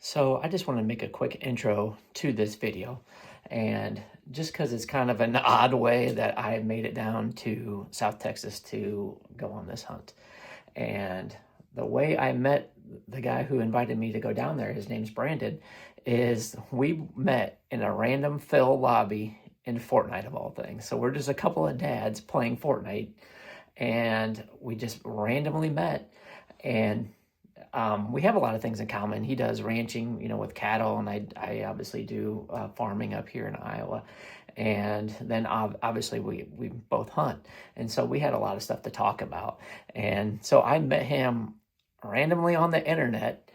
So I just want to make a quick intro to this video. And just because it's kind of an odd way that I made it down to South Texas to go on this hunt. And the way I met the guy who invited me to go down there, his name's Brandon, is we met in a random Phil lobby in Fortnite of all things. So we're just a couple of dads playing Fortnite and we just randomly met. And we have a lot of things in common. He does ranching, with cattle, and I obviously do farming up here in Iowa. And then obviously we both hunt. And so we had a lot of stuff to talk about. And so I met him randomly on the internet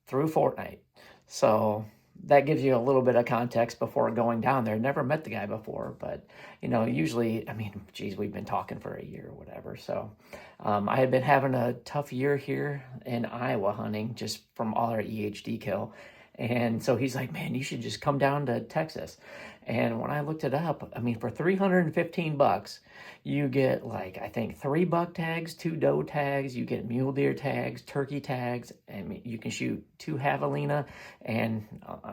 through Fortnite. So that gives you a little bit of context before going down there. Never met the guy before, but usually, geez, we've been talking for a year or whatever. So I had been having a tough year here in Iowa hunting just from all our EHD kill. And so he's like, man, you should just come down to Texas. And when I looked it up, for $315, you get I think 3 buck tags, 2 doe tags, you get mule deer tags, turkey tags, and you can shoot 2 javelina and,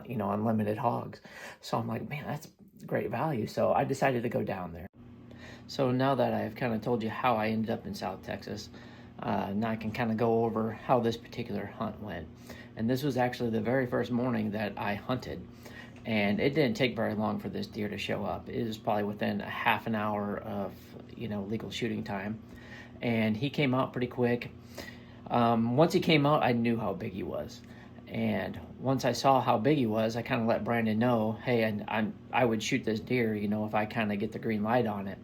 unlimited hogs. So I'm like, man, that's great value. So I decided to go down there. So now that I've kind of told you how I ended up in South Texas, now I can kind of go over how this particular hunt went. And this was actually the very first morning that I hunted. And it didn't take very long for this deer to show up. It was probably within a half an hour of, legal shooting time. And he came out pretty quick. Once he came out, I knew how big he was. And once I saw how big he was, I kind of let Brandon know, hey, I would shoot this deer, if I kind of get the green light on it.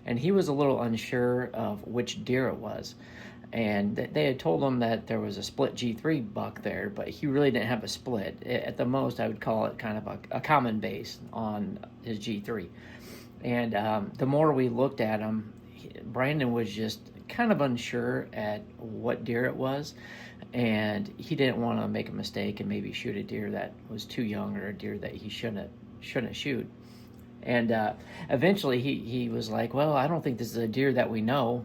And he was a little unsure of which deer it was. And they had told him that there was a split G3 buck there, but he really didn't have a split. At the most, I would call it kind of a common base on his G3. And the more we looked at him, Brandon was just kind of unsure at what deer it was. And he didn't want to make a mistake and maybe shoot a deer that was too young or a deer that he shouldn't shoot. And eventually he was like, well, I don't think this is a deer that we know.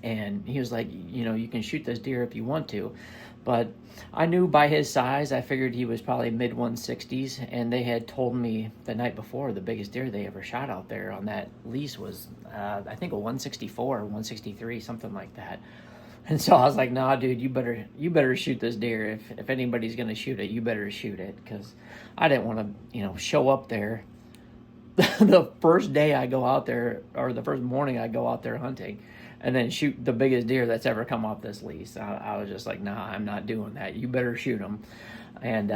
And he was like, you can shoot this deer if you want to. But I knew by his size, I figured he was probably mid-160s. And they had told me the night before the biggest deer they ever shot out there on that lease was, I think, a 164 or 163, something like that. And so I was like, nah, dude, you better shoot this deer. If anybody's going to shoot it, you better shoot it. Because I didn't want to, show up there the first day I go out there, or the first morning I go out there hunting, and then shoot the biggest deer that's ever come off this lease. I was just like, nah, I'm not doing that. You better shoot him. And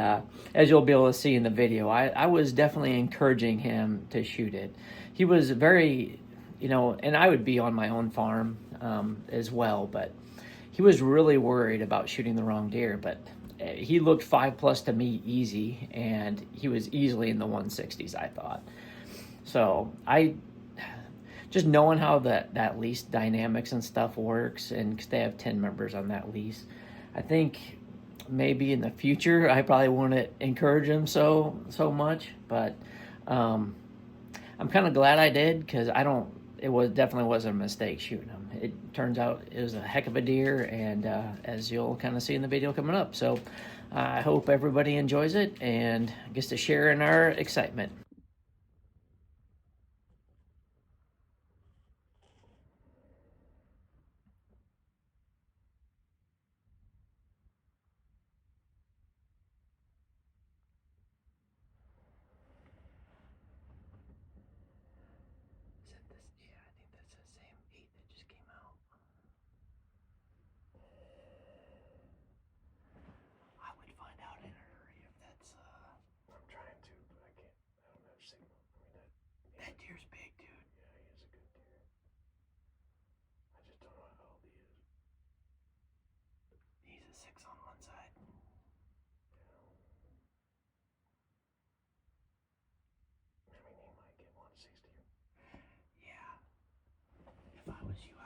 as you'll be able to see in the video, I was definitely encouraging him to shoot it. He was very, and I would be on my own farm as well, but he was really worried about shooting the wrong deer. But he looked 5+ to me easy, and he was easily in the 160s, I thought. So just knowing how that lease dynamics and stuff works, and 'cause they have 10 members on that lease, I think maybe in the future I probably wouldn't encourage him so much. But I'm kind of glad I did, because definitely wasn't a mistake shooting him. It turns out it was a heck of a deer, and as you'll kind of see in the video coming up. So I hope everybody enjoys it and gets to share in our excitement.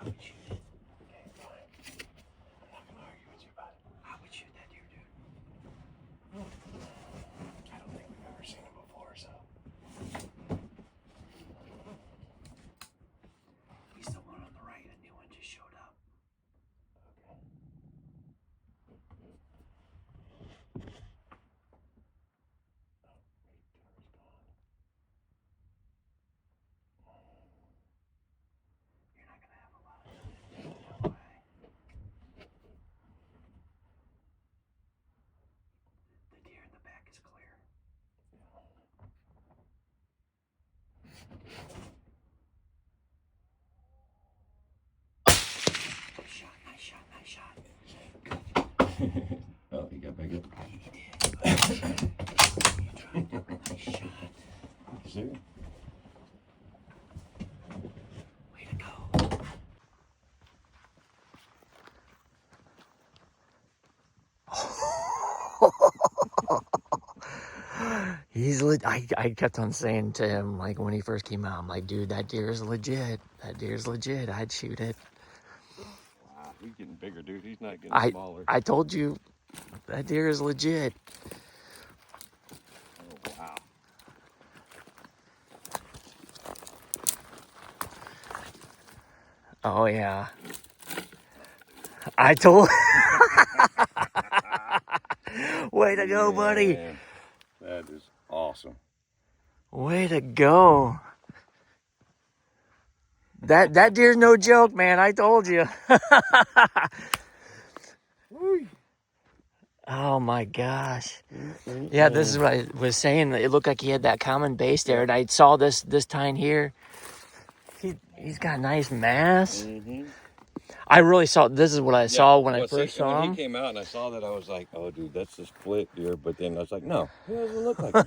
I would shoot it. Okay, fine. I'm not gonna argue with you about it. I would shoot that deer, dude. I don't think we've ever seen him before, so. Nice shot. Oh, he got back up. He did. Nice shot. See? Way to go. I kept on saying to him, like, when he first came out, I'm like, dude, that deer is legit. That deer's legit. I'd shoot it. Wow, he's getting bigger, dude. He's not getting smaller. I told you, that deer is legit. Oh, wow. Oh, yeah. I told... Way to go, buddy. Man, that is awesome. Way to go. That deer's no joke, man. I told you. Oh my gosh. Yeah, this is what I was saying. It looked like he had that common base there, and I saw this tine here. He's got a nice mass. Mm-hmm. I really saw, this is what I saw when I first saw when him. he came out and I saw that, I was like, oh, dude, that's the split deer. But then I was like, no, he doesn't look like him.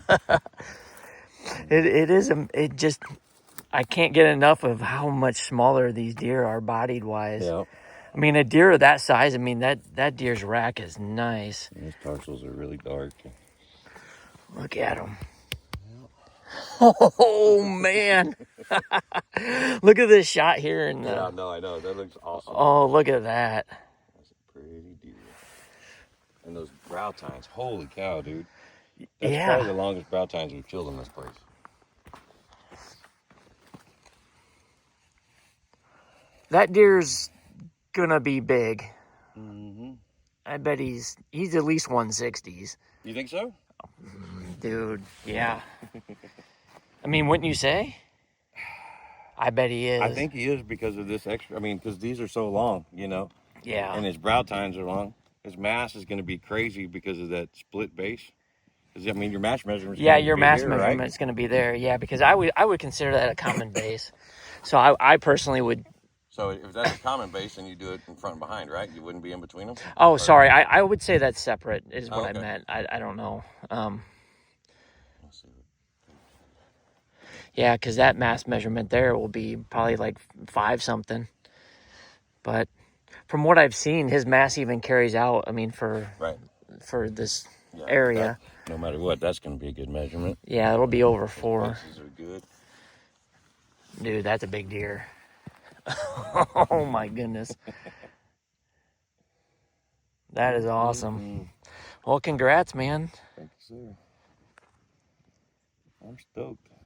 It is, it just, I can't get enough of how much smaller these deer are bodied wise. Yeah. I mean, a deer of that size, I mean, that deer's rack is nice. And his tarsals are really dark. Look at him. Oh, man. Look at this shot here. Yeah, no, I know. That looks awesome. Oh, look at that. That's a pretty deer. And those brow tines. Holy cow, dude. That's Yeah. probably the longest brow tines we've killed in this place. That deer's gonna be big. Mm-hmm. I bet he's at least 160s. You think so? Dude, yeah. I mean, wouldn't you say? I bet he is. I think he is because of this extra. I mean, because these are so long, you know. Yeah. And his brow tines are long. His mass is going to be crazy because of that split base. I mean, your mass measurement. Yeah, your mass here, measurement's right? going to be there. Yeah, because I would consider that a common base. So I personally would. So if that's a common base, then you do it in front and behind, right? You wouldn't be in between them? Oh, sorry. I would say that's separate is what okay. I meant. I don't know. Let's see. Yeah, because that mass measurement there will be probably like 5 something. But from what I've seen, his mass even carries out. I mean, for this area. No matter what, that's going to be a good measurement. Yeah, it'll be over 4. Faces are good. Dude, that's a big deer. Oh my goodness. That is awesome. Mm-hmm. Well, congrats, man. Thank you, sir. I'm stoked.